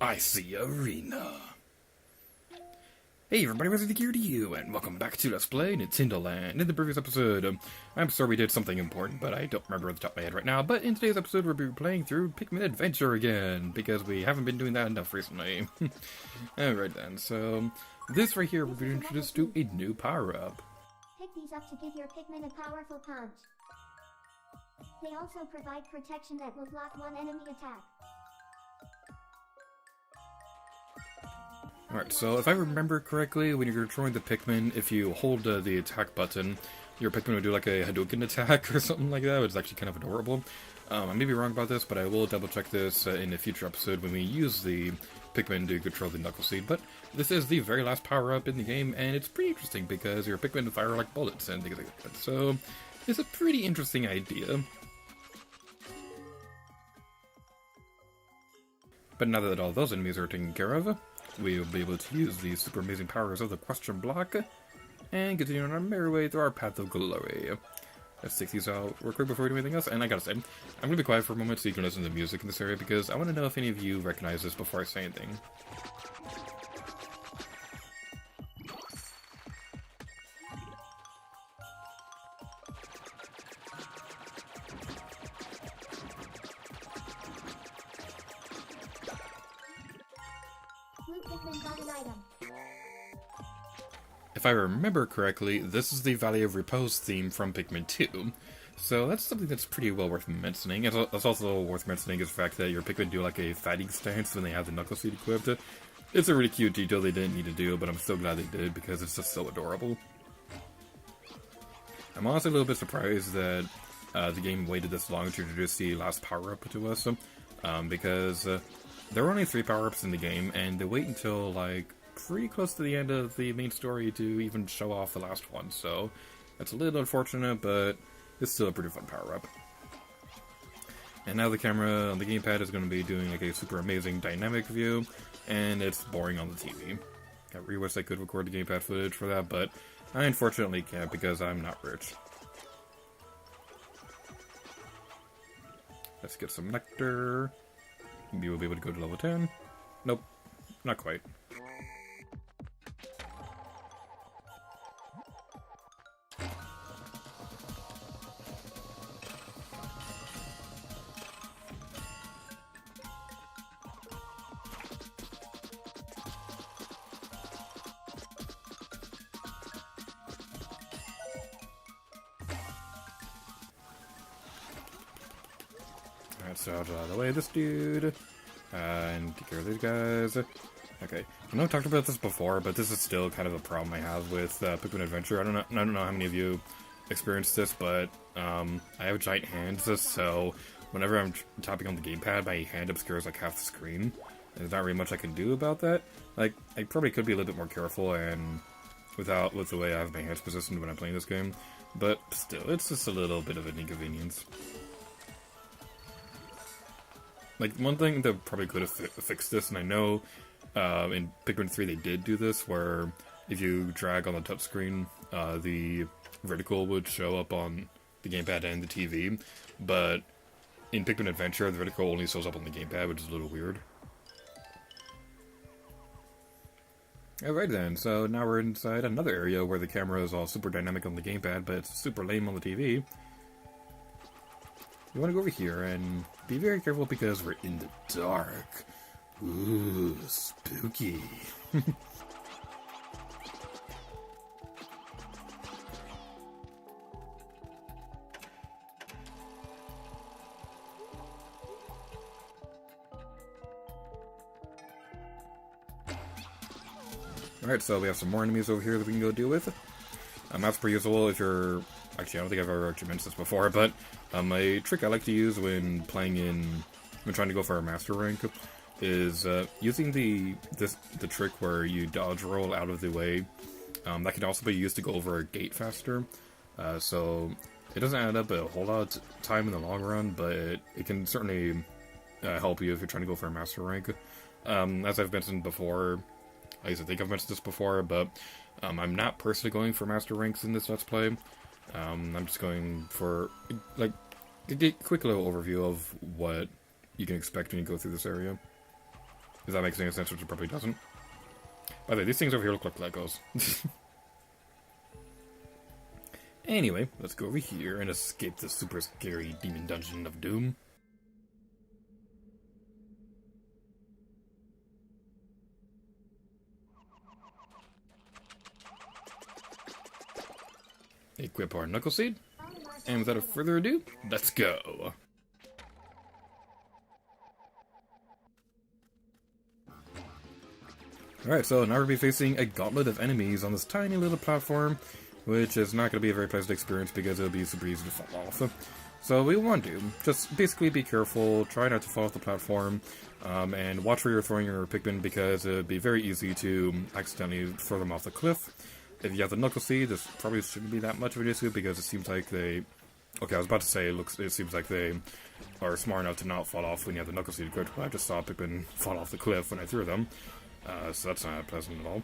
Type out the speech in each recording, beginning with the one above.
Icy Arena. Hey everybody, Resident here to you, and welcome back to Let's Play Nintendo Land. In the previous episode, I'm sorry we did something important, but I don't remember off the top of my head right now. But in today's episode, we'll be playing through Pikmin Adventure again, because we haven't been doing that enough recently. Alright then, so this right here, we'll be introduced to a new power-up. Pick these up to give your Pikmin a powerful punch. They also provide protection that will block one enemy attack. Alright, so if I remember correctly, when you're controlling the Pikmin, if you hold the attack button, your Pikmin would do like a Hadouken attack or something like that, which is actually kind of adorable. I may be wrong about this, but I will double check this in a future episode when we use the Pikmin to control the Knuckle Seed. But this is the very last power-up in the game, and it's pretty interesting because your Pikmin fire like bullets and things like that. So, it's a pretty interesting idea. But now that all those enemies are taken care of, we'll be able to use the super amazing powers of the question block and continue on our merry way through our path of glory. Let's take these out real quick before we do anything else. And I gotta say, I'm gonna be quiet for a moment so you can listen to the music in this area because I want to know if any of you recognize this before I say anything. Blue Pikmin got an item. If I remember correctly, this is the Valley of Repose theme from Pikmin 2. So that's something that's pretty well worth mentioning. It's also worth mentioning is the fact that your Pikmin do like a fighting stance when they have the Knuckle Seed equipped. It's a really cute detail they didn't need to do, but I'm so glad they did because it's just so adorable. I'm honestly a little bit surprised that the game waited this long to introduce the last power-up to us, because there were only 3 power-ups in the game, and they wait until, like, pretty close to the end of the main story to even show off the last one, so that's a little unfortunate, but it's still a pretty fun power-up. And now the camera on the gamepad is going to be doing, like, a super amazing dynamic view, and it's boring on the TV. I really wish I could record the gamepad footage for that, but I unfortunately can't because I'm not rich. Let's get some nectar. Maybe we'll be able to go to level 10. Nope, not quite. Alright, so I'll get out of the way of this dude. And take care of these guys. Okay, I know I talked about this before, but this is still kind of a problem I have with Pikmin Adventure. I don't know how many of you experienced this, but I have giant hands, so whenever I'm tapping on the gamepad, my hand obscures like half the screen. There's not really much I can do about that. Like, I probably could be a little bit more careful and with the way I have my hands positioned when I'm playing this game, but still, it's just a little bit of an inconvenience. Like, one thing that probably could have fixed this, and I know in Pikmin 3 they did do this, where if you drag on the touchscreen, the vertical would show up on the gamepad and the TV, but in Pikmin Adventure, the vertical only shows up on the gamepad, which is a little weird. Alright then, so now we're inside another area where the camera is all super dynamic on the gamepad, but it's super lame on the TV. You want to go over here and be very careful because we're in the dark. Ooh, spooky. Alright, so we have some more enemies over here that we can go deal with. As per usual, if you're... Actually, I don't think I've ever actually mentioned this before, but a trick I like to use when when trying to go for a master rank is using the trick where you dodge roll out of the way. That can also be used to go over a gate faster. So it doesn't add up a whole lot of time in the long run, but it can certainly help you if you're trying to go for a master rank. As I've mentioned before, at least I think I've mentioned this before, but I'm not personally going for master ranks in this Let's Play. I'm just going for, like, a quick little overview of what you can expect when you go through this area. If that makes any sense, which it probably doesn't. By the way, these things over here look like Legos. Anyway, let's go over here and escape the super scary demon dungeon of doom. Equip our Knuckle Seed, and without further ado, let's go! Alright, so now we'll be facing a gauntlet of enemies on this tiny little platform, which is not going to be a very pleasant experience because it'll be super easy to fall off. So what we want to do, just basically be careful, try not to fall off the platform, and watch where you're throwing your Pikmin because it would be very easy to accidentally throw them off the cliff. If you have the Knuckle Seed, this probably shouldn't be that much of an issue because it seems like they... Okay, I was about to say it seems like they are smart enough to not fall off when you have the Knuckle Seed equipped, but I just saw Pikmin fall off the cliff when I threw them. So that's not pleasant at all.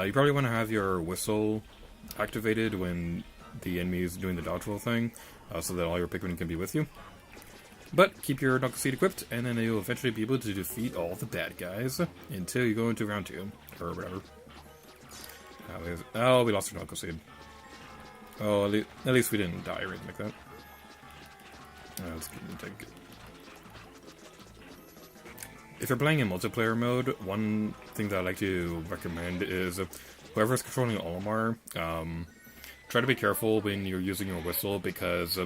You probably want to have your whistle activated when the enemy is doing the dodge roll thing, so that all your Pikmin can be with you. But keep your Knuckle Seed equipped, and then you'll eventually be able to defeat all the bad guys until you go into round 2, or whatever. Oh, we lost our Knuckle Seed. Oh, at least we didn't die or anything like that. Let's take it. If you're playing in multiplayer mode, one thing that I like to recommend is whoever's controlling Olimar, try to be careful when you're using your whistle because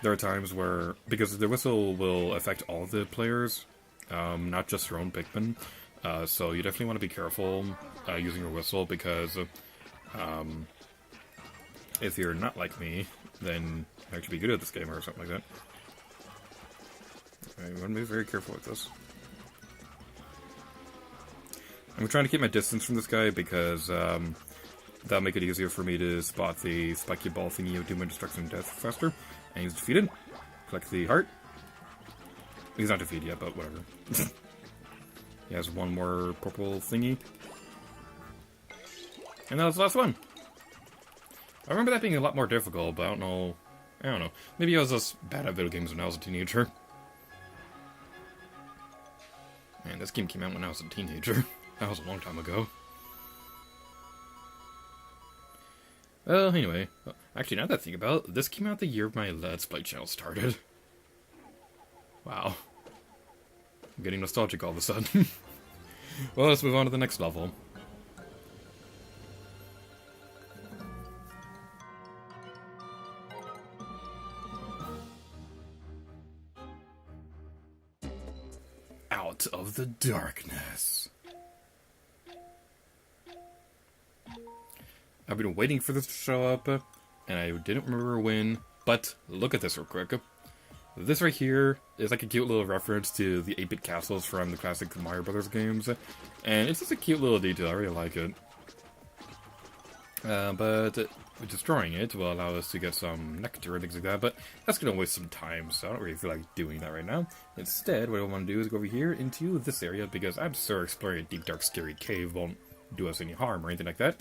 there are times where... Because the whistle will affect all the players, not just your own Pikmin. So you definitely want to be careful using your whistle because if you're not like me, then you actually be good at this game or something like that. You want to be very careful with this. I'm trying to keep my distance from this guy because that'll make it easier for me to spot the spiky ball thingy of Doom and Destruction Death faster. And he's defeated. Collect the heart. He's not defeated yet, but whatever. He has one more purple thingy. And that was the last one. I remember that being a lot more difficult, but I don't know. Maybe I was just bad at video games when I was a teenager. Man, this game came out when I was a teenager. That was a long time ago. Well, anyway. Actually, now that I think about it, this came out the year my Let's Play channel started. Wow. I'm getting nostalgic all of a sudden. Well, let's move on to the next level. Out of the darkness. I've been waiting for this to show up, and I didn't remember when, but look at this real quick. This right here is like a cute little reference to the 8-bit castles from the classic Mario Brothers games, and it's just a cute little detail, I really like it. But destroying it will allow us to get some nectar and things like that, but that's going to waste some time, so I don't really feel like doing that right now. Instead, what I want to do is go over here into this area, because I'm sure exploring a deep, dark, scary cave won't do us any harm or anything like that.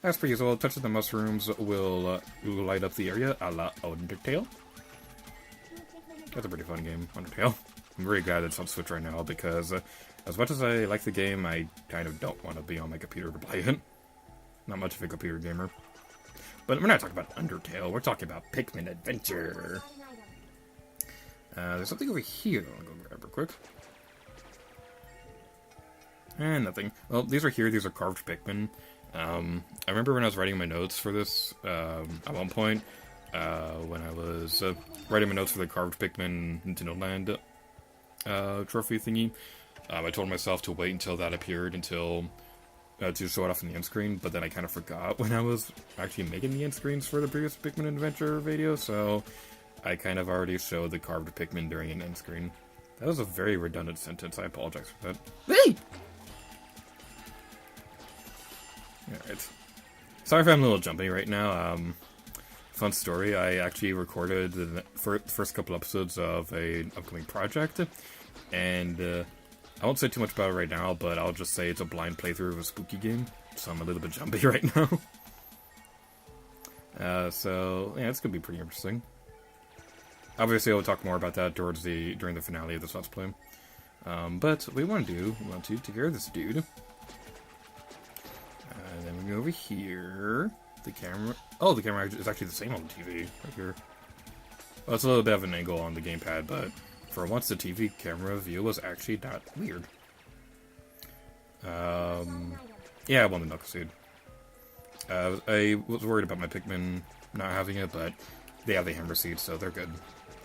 As per usual, touching the mushrooms will light up the area, a la Undertale. That's a pretty fun game, Undertale. I'm very glad it's on Switch right now, because as much as I like the game, I kind of don't want to be on my computer to play it. Not much of a computer gamer. But we're not talking about Undertale, we're talking about Pikmin Adventure. There's something over here that I want to go grab real quick. And nothing. Well, these are here, these are carved Pikmin. I remember when I was writing my notes for this, at one point, when I was writing my notes for the carved Pikmin Nintendo Land trophy thingy, I told myself to wait until that appeared, to show it off in the end screen, but then I kind of forgot when I was actually making the end screens for the previous Pikmin Adventure video, so I kind of already showed the carved Pikmin during an end screen. That was a very redundant sentence, I apologize for that. Hey! Alright. Sorry if I'm a little jumpy right now. Fun story, I actually recorded the first couple episodes of an upcoming project, and I won't say too much about it right now, but I'll just say it's a blind playthrough of a spooky game, so I'm a little bit jumpy right now. So, yeah, it's gonna be pretty interesting. Obviously, I'll talk more about that during the finale of this Let's Play. But what we want to take care of this dude. And then we go over here. The camera... Oh, the camera is actually the same on the TV, right here. Well, it's a little bit of an angle on the gamepad, but for once the TV camera view was actually not weird. Yeah, I want the Knuckle Seed. I was worried about my Pikmin not having it, but they have the Hammer Seed, so they're good.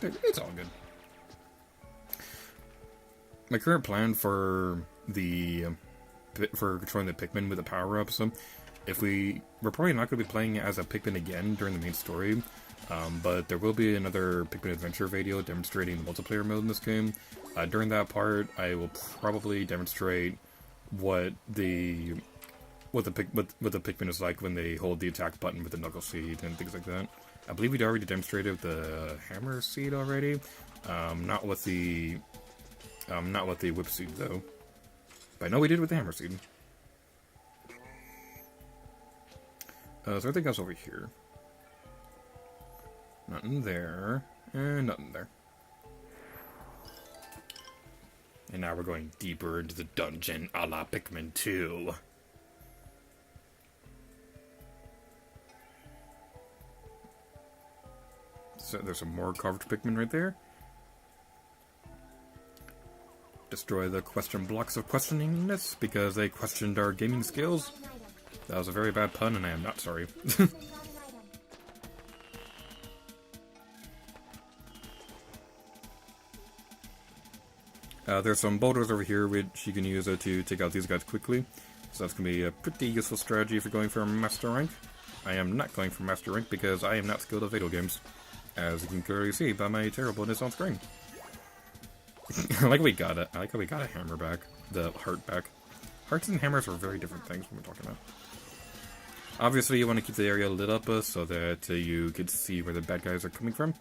It's all good. My current plan for controlling the Pikmin with the power-ups, we're probably not going to be playing as a Pikmin again during the main story, but there will be another Pikmin Adventure video demonstrating the multiplayer mode in this game. During that part, I will probably demonstrate what the Pikmin is like when they hold the attack button with the Knuckle Seed and things like that. I believe we'd already demonstrated the Hammer Seed already, not with the Whip Seed though. But I know we did with the Hammer Seed. So everything goes over here. Nothing there, and nothing there. And now we're going deeper into the dungeon, a la Pikmin 2. So there's some more carved Pikmin right there. Destroy the question blocks of questioningness because they questioned our gaming skills. That was a very bad pun, and I am not sorry. There's some boulders over here which you can use to take out these guys quickly. So that's going to be a pretty useful strategy if you're going for Master Rank. I am not going for Master Rank because I am not skilled at video games, as you can clearly see by my terribleness on screen. I like how we got a hammer back, the heart back. Hearts and hammers are very different things when we're talking about. Obviously, you want to keep the area lit up so that you can see where the bad guys are coming from.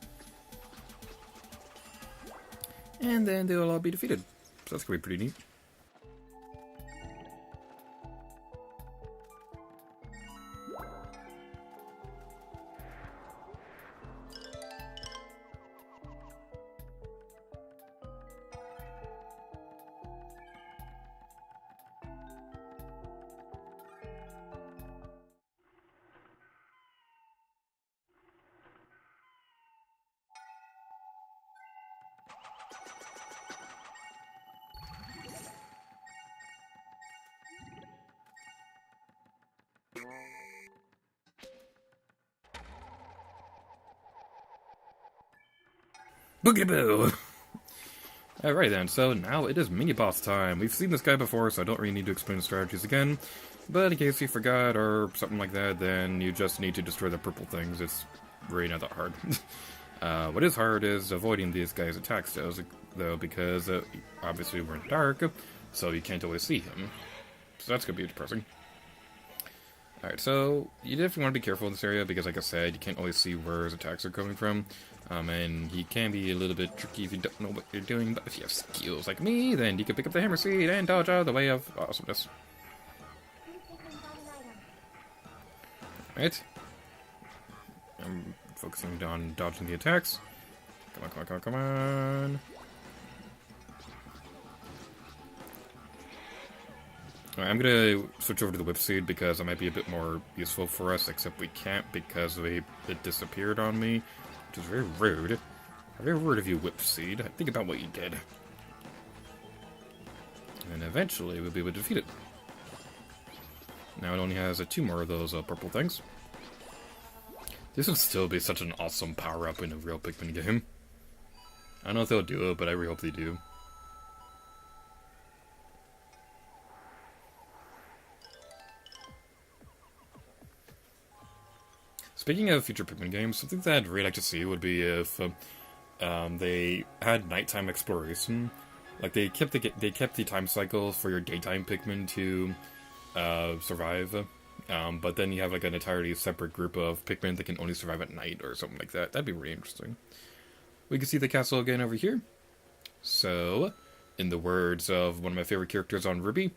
And then they'll all be defeated. So that's going to be pretty neat. Boogaboo! Alright then, so now it is mini-boss time. We've seen this guy before, so I don't really need to explain the strategies again. But in case you forgot or something like that, then you just need to destroy the purple things. It's really not that hard. What is hard is avoiding these guys' attacks, though, because obviously we're in the dark, so you can't always see him. So that's going to be depressing. Alright, so you definitely want to be careful in this area, because like I said, you can't always see where his attacks are coming from. And he can be a little bit tricky if you don't know what you're doing, but if you have skills like me, then you can pick up the Hammer Seed and dodge out of the way of awesomeness. Right. I'm focusing on dodging the attacks. Come on, come on, come on, come on. Alright, I'm gonna switch over to the Whip Seed because that might be a bit more useful for us, except we can't because it disappeared on me. Which is very rude. Very rude of you, Whip Seed. Think about what you did. And eventually we'll be able to defeat it. Now it only has 2 more of those purple things. This would still be such an awesome power-up in a real Pikmin game. I don't know if they'll do it, but I really hope they do. Speaking of future Pikmin games, something that I'd really like to see would be if they had nighttime exploration. Like they kept the time cycles for your daytime Pikmin to survive, but then you have like an entirely separate group of Pikmin that can only survive at night or something like that. That'd be really interesting. We can see the castle again over here. So, in the words of one of my favorite characters on Ruby,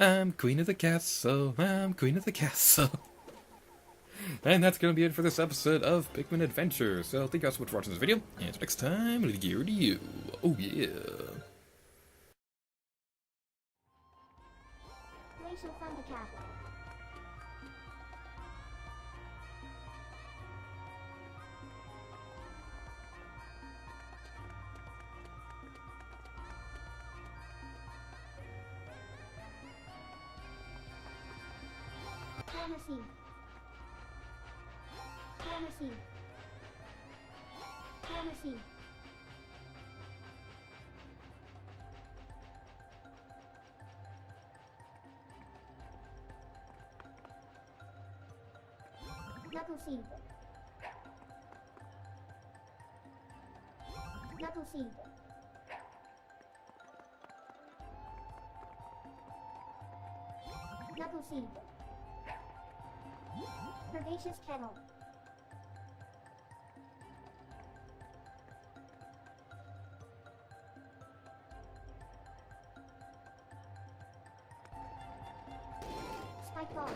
I'm queen of the castle, I'm queen of the castle. And that's going to be it for this episode of Pikmin Adventure. So thank you guys so much for watching this video, and until next time, I'll give it to you. Oh yeah. Glacial Thundercat. Pharmacy. Pharmacy. Pharmacy. Knuckle Seed. Knuckle Seed. Knuckle Seed. Herbaceous Kettle. Spike Ball.